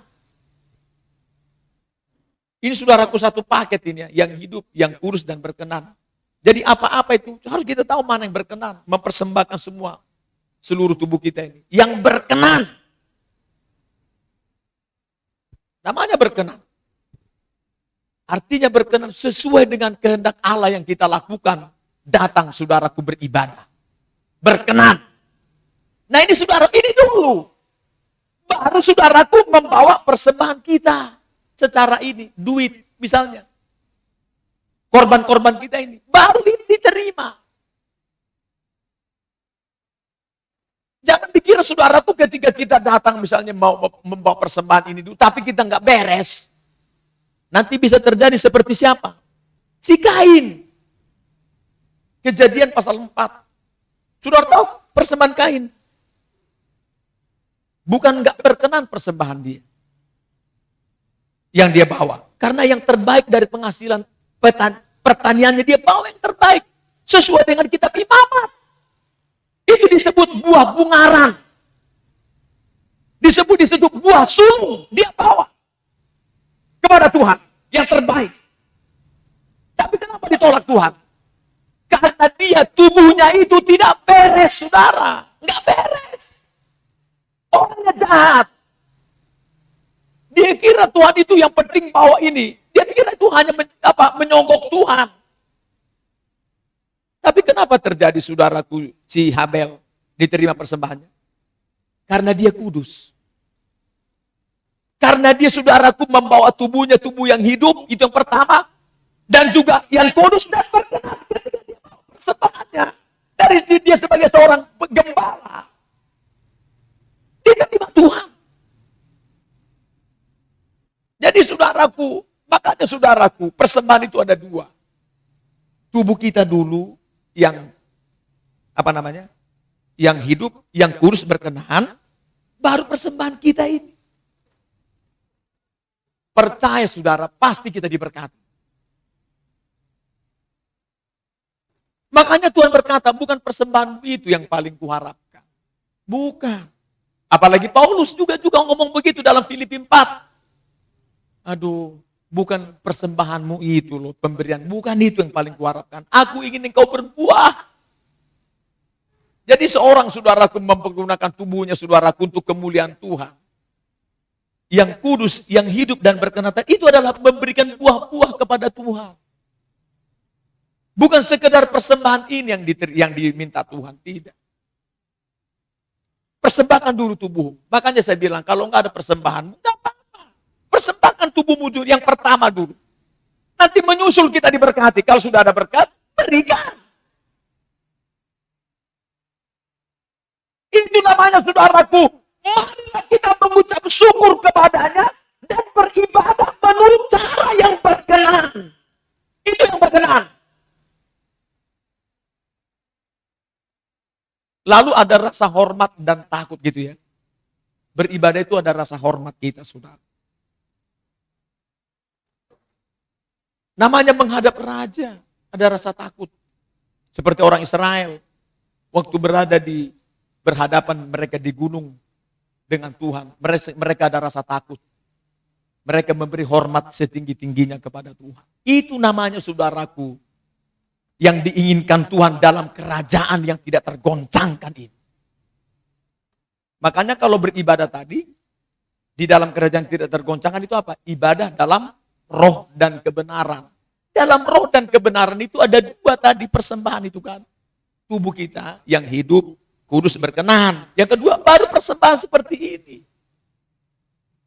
Ini saudaraku satu paket ini ya, yang hidup, yang kudus dan berkenan. Jadi apa-apa itu harus kita tahu mana yang berkenan, mempersembahkan semua seluruh tubuh kita ini yang berkenan. Namanya berkenan. Artinya berkenan sesuai dengan kehendak Allah yang kita lakukan. Datang saudaraku beribadah. Berkenan. Nah ini saudara, ini dulu. Baru saudaraku membawa persembahan kita. Secara ini, duit misalnya. Korban-korban kita ini. Baru ini diterima. Jangan dikira saudaraku ketika kita datang misalnya mau membawa persembahan ini dulu. Tapi kita nggak beres. Nanti bisa terjadi seperti siapa? Si Kain. Kejadian pasal 4. Saudara tahu persembahan Kain? Bukan nggak berkenan persembahan dia. Yang dia bawa. Karena yang terbaik dari penghasilan pertaniannya dia bawa yang terbaik. Sesuai dengan kitab Imamat. Itu disebut buah bungaran. Disebut buah sulung. Dia bawa. Kepada Tuhan. Yang terbaik. Tapi kenapa ditolak Tuhan? Karena dia tubuhnya itu tidak beres, saudara. Nggak beres. Orangnya jahat. Dia kira Tuhan itu yang penting bawa ini. Dia kira itu hanya menyogok Tuhan. Tapi kenapa terjadi saudaraku si Habel diterima persembahannya? Karena dia kudus. Karena dia saudaraku membawa tubuhnya, tubuh yang hidup, itu yang pertama. Dan juga yang kudus dan berkenan ketika dia bawa persembahannya. Dari dia sebagai seorang gembala. Diterima Tuhan. Jadi saudaraku, makanya saudaraku, persembahan itu ada dua. Tubuh kita dulu yang yang hidup, yang kudus berkenan, baru persembahan kita ini. Percaya saudara, pasti kita diberkati. Makanya Tuhan berkata, bukan persembahan itu yang paling kuharapkan. Bukan. Apalagi Paulus juga ngomong begitu dalam Filipi 4. Aduh, bukan persembahanmu itu loh, pemberian. Bukan itu yang paling kuharapkan. Aku ingin engkau berbuah. Jadi seorang saudaraku mempergunakan tubuhnya saudaraku untuk kemuliaan Tuhan. Yang kudus, yang hidup dan berkenan, itu adalah memberikan buah-buah kepada Tuhan. Bukan sekedar persembahan ini yang diminta Tuhan, tidak. Persembahkan dulu tubuh. Makanya saya bilang, kalau enggak ada persembahan, enggak apa-apa. Persembahkan tubuhmu dulu, yang pertama dulu. Nanti menyusul kita diberkati. Kalau sudah ada berkat, berikan. Ini namanya saudaraku. Marilah kita mengucap syukur kepadanya dan beribadah menurut cara yang berkenan. Itu yang berkenan. Lalu ada rasa hormat dan takut gitu ya. Beribadah itu ada rasa hormat kita, saudara. Namanya menghadap raja, ada rasa takut. Seperti orang Israel, waktu berhadapan mereka di gunung dengan Tuhan, mereka ada rasa takut. Mereka memberi hormat setinggi-tingginya kepada Tuhan. Itu namanya saudaraku, yang diinginkan Tuhan dalam kerajaan yang tidak tergoncangkan ini. Makanya kalau beribadah tadi, di dalam kerajaan tidak tergoncangkan itu apa? Ibadah dalam roh dan kebenaran. Dalam roh dan kebenaran itu ada dua tadi persembahan itu kan. Tubuh kita yang hidup, kudus berkenan. Yang kedua baru persembahan seperti ini.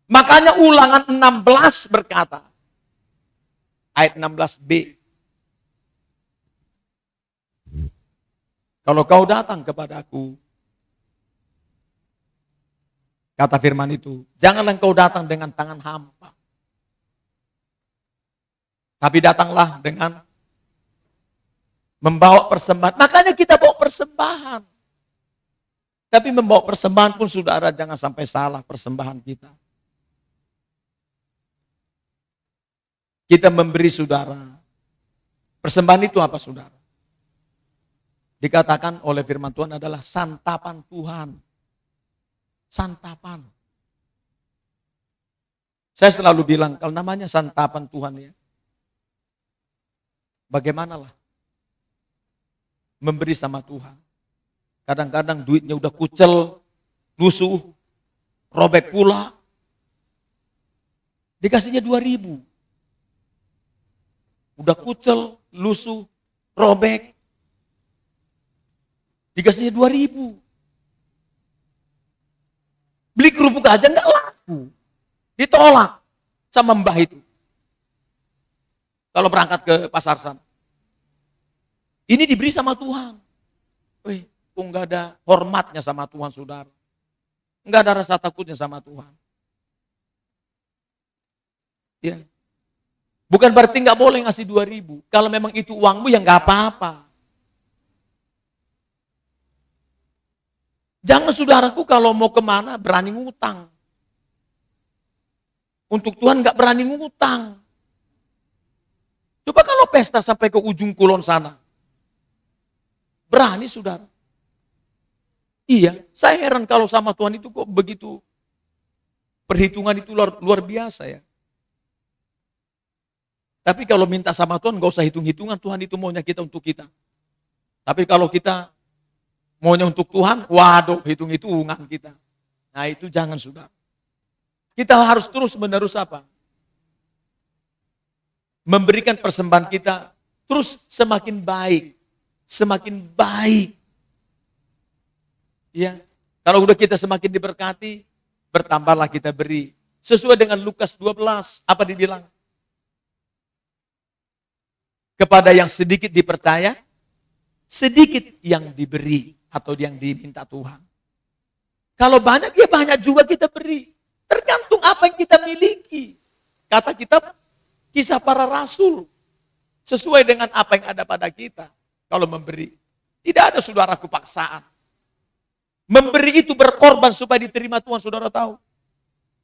Makanya Ulangan 16 berkata, ayat 16b. Kalau kau datang kepadaku, kata firman itu, janganlah kau datang dengan tangan hampa. Tapi datanglah dengan membawa persembahan. Makanya kita bawa persembahan. Tapi membawa persembahan pun saudara jangan sampai salah persembahan kita. Kita memberi saudara. Persembahan itu apa saudara? Dikatakan oleh firman Tuhan adalah santapan Tuhan. Santapan. Saya selalu bilang, kalau namanya santapan Tuhan ya, bagaimanalah memberi sama Tuhan. Kadang-kadang duitnya udah kucel, lusuh, robek pula. Dikasihnya 2.000. Udah kucel, lusuh, robek. Dikasihnya 2.000. Beli kerupuk aja nggak laku. Ditolak sama mbah itu. Kalau berangkat ke pasar sana. Ini diberi sama Tuhan. Wih, kok nggak ada hormatnya sama Tuhan, saudara. Nggak ada rasa takutnya sama Tuhan. Ya. Bukan berarti nggak boleh ngasih 2.000. Kalau memang itu uangmu ya nggak apa-apa. Jangan saudaraku kalau mau kemana berani ngutang. Untuk Tuhan nggak berani ngutang. Coba kalau pesta sampai ke ujung kulon sana. Berani saudara. Iya, saya heran kalau sama Tuhan itu kok begitu. Perhitungan itu luar biasa ya. Tapi kalau minta sama Tuhan gak usah hitung-hitungan, Tuhan itu maunya kita untuk kita. Tapi kalau kita maunya untuk Tuhan, waduh hitung-hitungan kita. Nah itu jangan saudara. Kita harus terus menerus apa? Memberikan persembahan kita terus semakin baik. Semakin baik. Ya, kalau udah kita semakin diberkati, bertambahlah kita beri. Sesuai dengan Lukas 12, apa dibilang? Kepada yang sedikit dipercaya, sedikit yang diberi atau yang diminta Tuhan. Kalau banyak, ya banyak juga kita beri. Tergantung apa yang kita miliki. Kata kitab, kisah para rasul. Sesuai dengan apa yang ada pada kita. Kalau memberi. Tidak ada saudaraku paksaan. Memberi itu berkorban supaya diterima Tuhan, saudara tahu.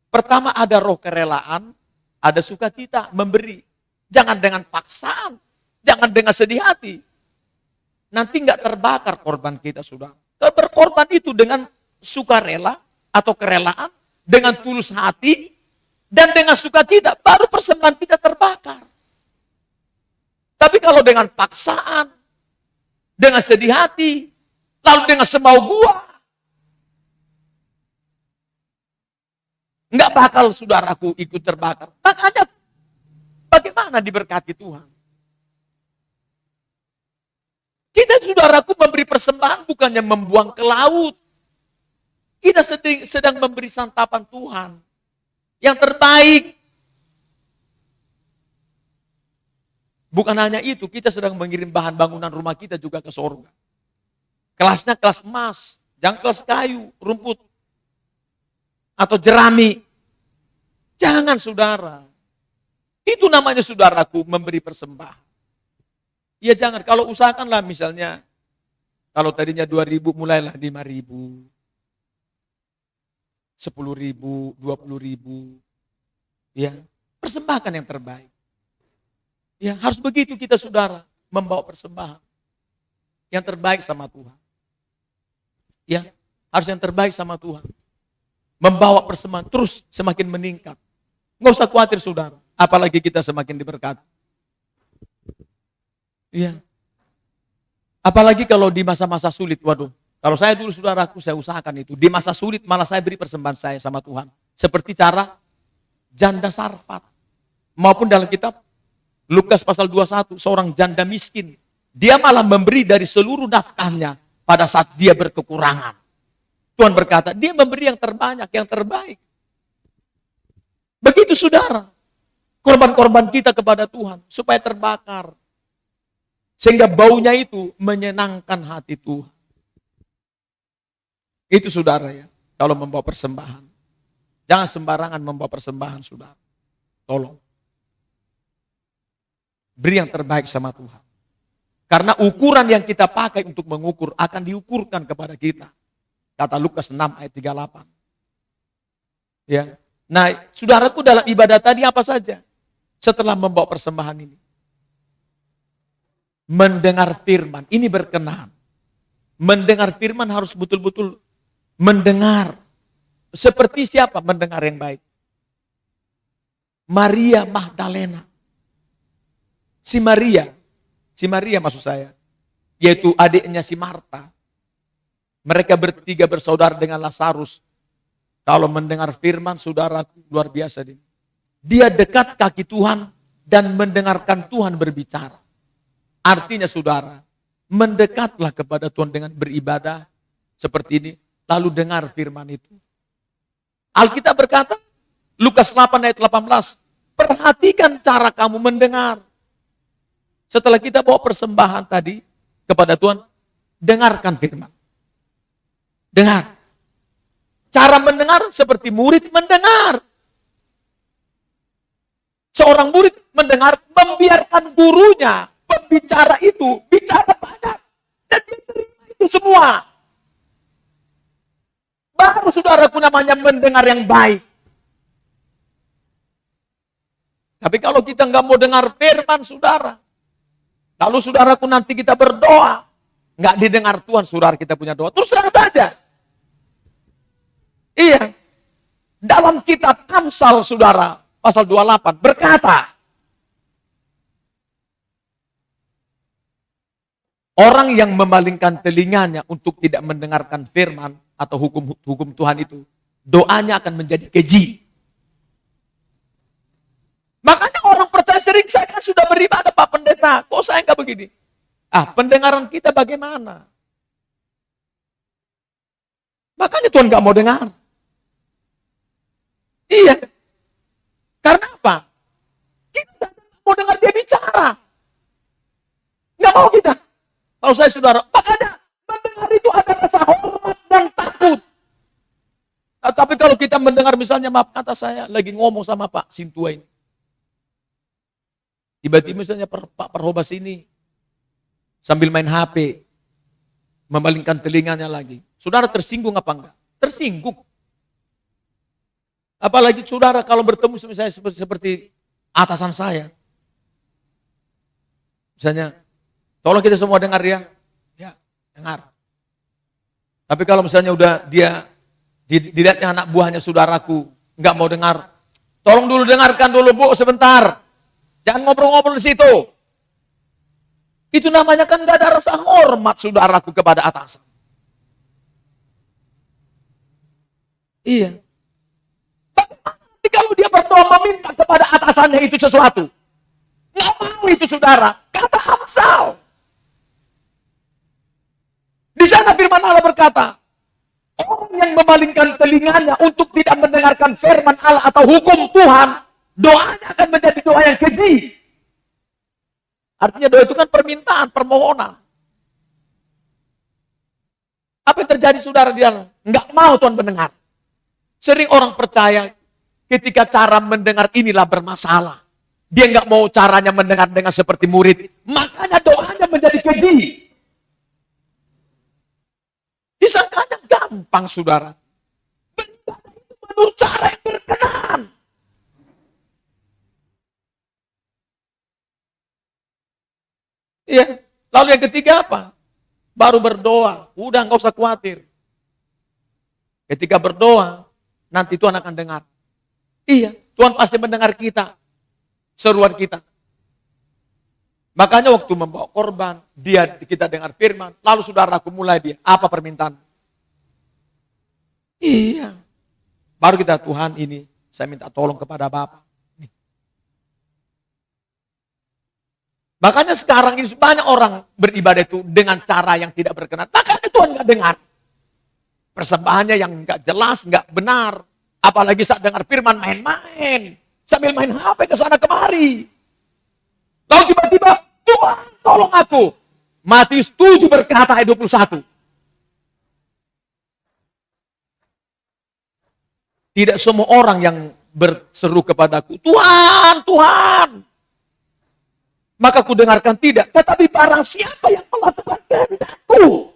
Pertama ada roh kerelaan, ada sukacita, memberi. Jangan dengan paksaan. Jangan dengan sedih hati. Nanti nggak terbakar korban kita, saudara. Berkorban itu dengan sukarela atau kerelaan, dengan tulus hati, dan dengan sukacita, baru persembahan kita terbakar. Tapi kalau dengan paksaan, dengan sedih hati, lalu dengan semau gua, nggak bakal saudaraku ikut terbakar. Makanya bagaimana diberkati Tuhan? Kita saudaraku memberi persembahan bukannya membuang ke laut. Kita sedang memberi santapan Tuhan. Yang terbaik. Bukan hanya itu, kita sedang mengirim bahan bangunan rumah kita juga ke surga. Kelasnya kelas emas, jangan kelas kayu, rumput, atau jerami. Jangan saudara. Itu namanya saudaraku memberi persembahan. Ya jangan, kalau usahakanlah misalnya, kalau tadinya 2.000 mulailah 5.000, 10.000, 20.000. Ya, persembahkan yang terbaik. Ya, harus begitu kita saudara membawa persembahan yang terbaik sama Tuhan. Ya, harus yang terbaik sama Tuhan. Membawa persembahan terus semakin meningkat. Nggak usah khawatir saudara, apalagi kita semakin diberkati. Iya. Apalagi kalau di masa-masa sulit, waduh. Kalau saya dulu saudaraku, saya usahakan itu. Di masa sulit malah saya beri persembahan saya sama Tuhan. Seperti cara janda Sarfat. Maupun dalam kitab Lukas pasal 21, seorang janda miskin. Dia malah memberi dari seluruh nafkahnya pada saat dia berkekurangan. Tuhan berkata, dia memberi yang terbanyak, yang terbaik. Begitu saudara. Korban-korban kita kepada Tuhan supaya terbakar. Sehingga baunya itu menyenangkan hati Tuhan. Itu saudara ya, kalau membawa persembahan. Jangan sembarangan membawa persembahan saudara. Tolong. Beri yang terbaik sama Tuhan. Karena ukuran yang kita pakai untuk mengukur akan diukurkan kepada kita. Kata Lukas 6 ayat 38. Ya. Nah, saudaraku dalam ibadah tadi apa saja? Setelah membawa persembahan ini. Mendengar firman, ini berkenan. Mendengar firman harus betul-betul mendengar. Seperti siapa? Mendengar yang baik. Maria Magdalena. Si Maria maksud saya, yaitu adiknya si Marta. Mereka bertiga bersaudara dengan Lazarus. Kalau mendengar firman, saudara, luar biasa dia. Dia dekat kaki Tuhan dan mendengarkan Tuhan berbicara. Artinya saudara, mendekatlah kepada Tuhan dengan beribadah seperti ini, lalu dengar firman itu. Alkitab berkata, Lukas 8 ayat 18, perhatikan cara kamu mendengar. Setelah kita bawa persembahan tadi kepada Tuhan, dengarkan firman. Dengar. Cara mendengar seperti murid mendengar. Seorang murid mendengar, membiarkan gurunya, pembicara itu, bicara banyak. Dan dia terima itu semua. Baru saudaraku namanya mendengar yang baik. Tapi kalau kita nggak mau dengar firman saudara, lalu saudaraku nanti kita berdoa, nggak didengar Tuhan, saudara kita punya doa, terus terang saja. Iya, dalam kitab Amsal saudara, pasal 28 berkata, orang yang memalingkan telinganya untuk tidak mendengarkan firman atau hukum Tuhan itu, doanya akan menjadi keji. Makanya orang percaya sering, saya kan sudah beribadah Pak Pendeta, kok saya nggak begini? Pendengaran kita bagaimana? Makanya Tuhan nggak mau dengar. Iya. Karena apa? Kita nggak mau dengar dia bicara. Nggak mau kita. Kalau saya saudara, makanya mendengar itu ada rasa hormat dan takut. Nah, tapi kalau kita mendengar misalnya, maaf kata saya lagi ngomong sama Pak Sintua ini. Tiba-tiba misalnya Pak Perhobas ini sambil main HP, memalingkan telinganya lagi. Saudara tersinggung apa enggak? Tersinggung. Apalagi saudara kalau bertemu misalnya seperti atasan saya. Misalnya, tolong kita semua dengar ya. Ya, dengar. Tapi kalau misalnya udah dia dilihatnya anak buahnya saudaraku, enggak mau dengar. Tolong dulu dengarkan dulu Bu sebentar. Jangan ngobrol-ngobrol di situ. Itu namanya kan gak ada rasa hormat saudaraku kepada atasan. Iya. Bagaimana kalau dia berdoa meminta kepada atasannya itu sesuatu? Gak mau itu saudara. Kata Amsal. Di sana firman Allah berkata, orang yang memalingkan telinganya untuk tidak mendengarkan firman Allah atau hukum Tuhan, doanya akan menjadi doa yang keji. Artinya doa itu kan permintaan, permohonan. Apa yang terjadi saudara dia? Enggak mau Tuhan mendengar. Sering orang percaya ketika cara mendengar inilah bermasalah. Dia enggak mau caranya mendengar dengan seperti murid. Makanya doanya menjadi keji. Disangkanya gampang saudara. Beribadah itu menurut cara yang berkenan. Iya. Lalu yang ketiga apa? Baru berdoa. Udah nggak usah khawatir. Ketika berdoa, nanti Tuhan akan dengar. Iya, Tuhan pasti mendengar kita. Seruan kita. Makanya waktu membawa korban, kita dengar firman, lalu saudaraku mulai dia, apa permintaan? Iya. Baru kita, Tuhan ini, saya minta tolong kepada Bapak. Makanya sekarang ini banyak orang beribadah itu dengan cara yang tidak berkenan. Makanya Tuhan gak dengar. Persembahannya yang gak jelas, gak benar. Apalagi saat dengar firman main-main. Sambil main HP ke sana kemari. Lalu tiba-tiba, Tuhan tolong aku. Matius 7 berkata ayat 21. Tidak semua orang yang berseru kepadaku, Tuhan, Tuhan. Maka ku dengarkan tidak. Tetapi barang siapa yang melakukan kehendakku.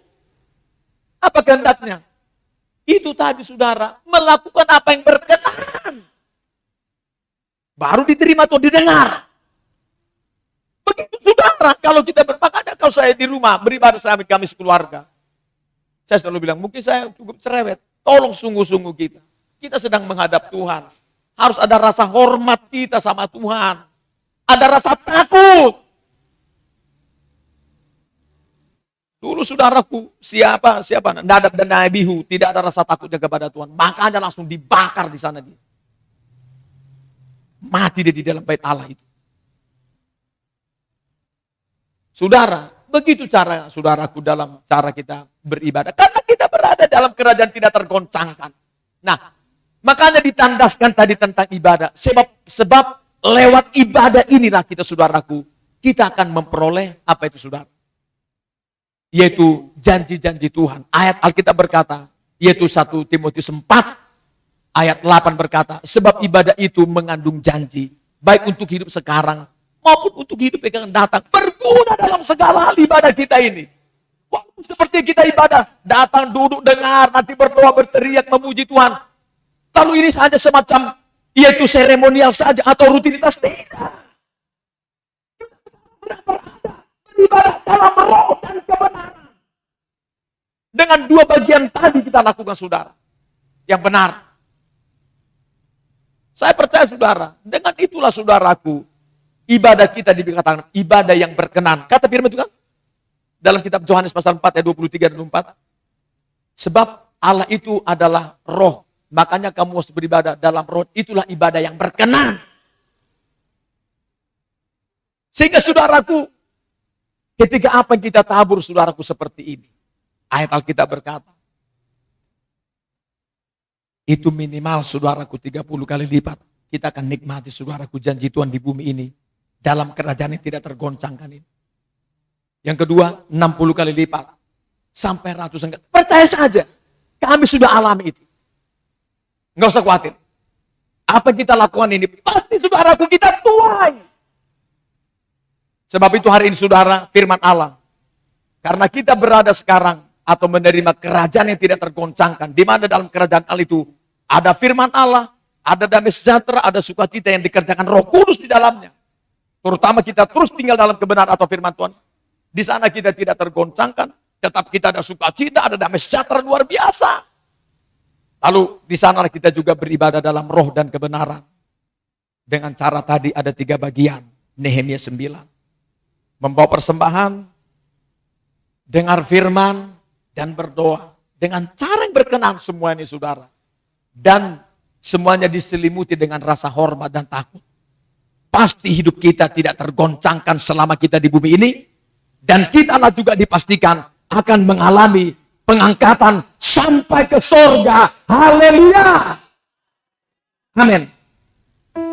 Apa kehendaknya? Itu tadi saudara. Melakukan apa yang berkenan. Baru diterima atau didengar. Begitu saudara. Kalau kita bermakanya kalau saya di rumah beribadah sama kami sekeluarga. Saya selalu bilang mungkin saya cukup cerewet. Tolong sungguh-sungguh kita. Kita sedang menghadap Tuhan. Harus ada rasa hormat kita sama Tuhan. Ada rasa takut. Dulu saudaraku, siapa Nadab dan Abihu tidak ada rasa takutnya kepada Tuhan. Makanya langsung dibakar di sana dia. Mati dia di dalam bait Allah itu. Saudara, begitu cara saudaraku dalam cara kita beribadah. Karena kita berada dalam kerajaan tidak tergoncangkan. Nah, makanya ditandaskan tadi tentang ibadah. Sebab lewat ibadah inilah kita saudaraku, kita akan memperoleh apa itu saudara? Yaitu janji-janji Tuhan. Ayat Alkitab berkata, yaitu 1 Timotius 4 ayat 8 berkata, sebab ibadah itu mengandung janji, baik untuk hidup sekarang maupun untuk hidup yang akan datang. Berguna dalam segala hal ibadah kita ini. Waktu seperti kita ibadah, datang, duduk, dengar, nanti berdoa, berteriak, memuji Tuhan. Lalu ini saja semacam, yaitu seremonial saja atau rutinitas. Tidak. Beribadah dalam roh dan kebenaran. Dengan dua bagian tadi kita lakukan saudara. Yang benar. Saya percaya saudara, dengan itulah saudaraku, ibadah kita dikatakan ibadah yang berkenan. Kata firman Tuhan dalam kitab Yohanes pasal 4 ayat 23 dan 24. Sebab Allah itu adalah roh. Makanya kamu harus beribadah dalam roh. Itulah ibadah yang berkenan. Sehingga saudaraku, ketika apa yang kita tabur saudaraku seperti ini. Ayat Alkitab berkata, itu minimal saudaraku 30 kali lipat. Kita akan nikmati saudaraku janji Tuhan di bumi ini. Dalam kerajaan yang tidak tergoncangkan ini. Yang kedua, 60 kali lipat. Sampai ratusan kali. Percaya saja. Kami sudah alami itu. Nggak usah khawatir. Apa yang kita lakukan ini, pasti saudaraku kita tuai. Sebab itu hari ini saudara, firman Allah. Karena kita berada sekarang atau menerima kerajaan yang tidak tergoncangkan. Di mana dalam kerajaan Allah itu ada firman Allah, ada damai sejahtera, ada sukacita yang dikerjakan Roh Kudus di dalamnya. Terutama kita terus tinggal dalam kebenaran atau firman Tuhan. Di sana kita tidak tergoncangkan, tetap kita ada sukacita, ada damai sejahtera luar biasa. Lalu di sana kita juga beribadah dalam roh dan kebenaran. Dengan cara tadi ada 3 bagian. Nehemia 9. Membawa persembahan, dengar firman, dan berdoa. Dengan cara yang berkenan semua ini saudara. Dan semuanya diselimuti dengan rasa hormat dan takut. Pasti hidup kita tidak tergoncangkan selama kita di bumi ini. Dan kita juga dipastikan akan mengalami pengangkatan sampai ke sorga. Haleluya. Amin.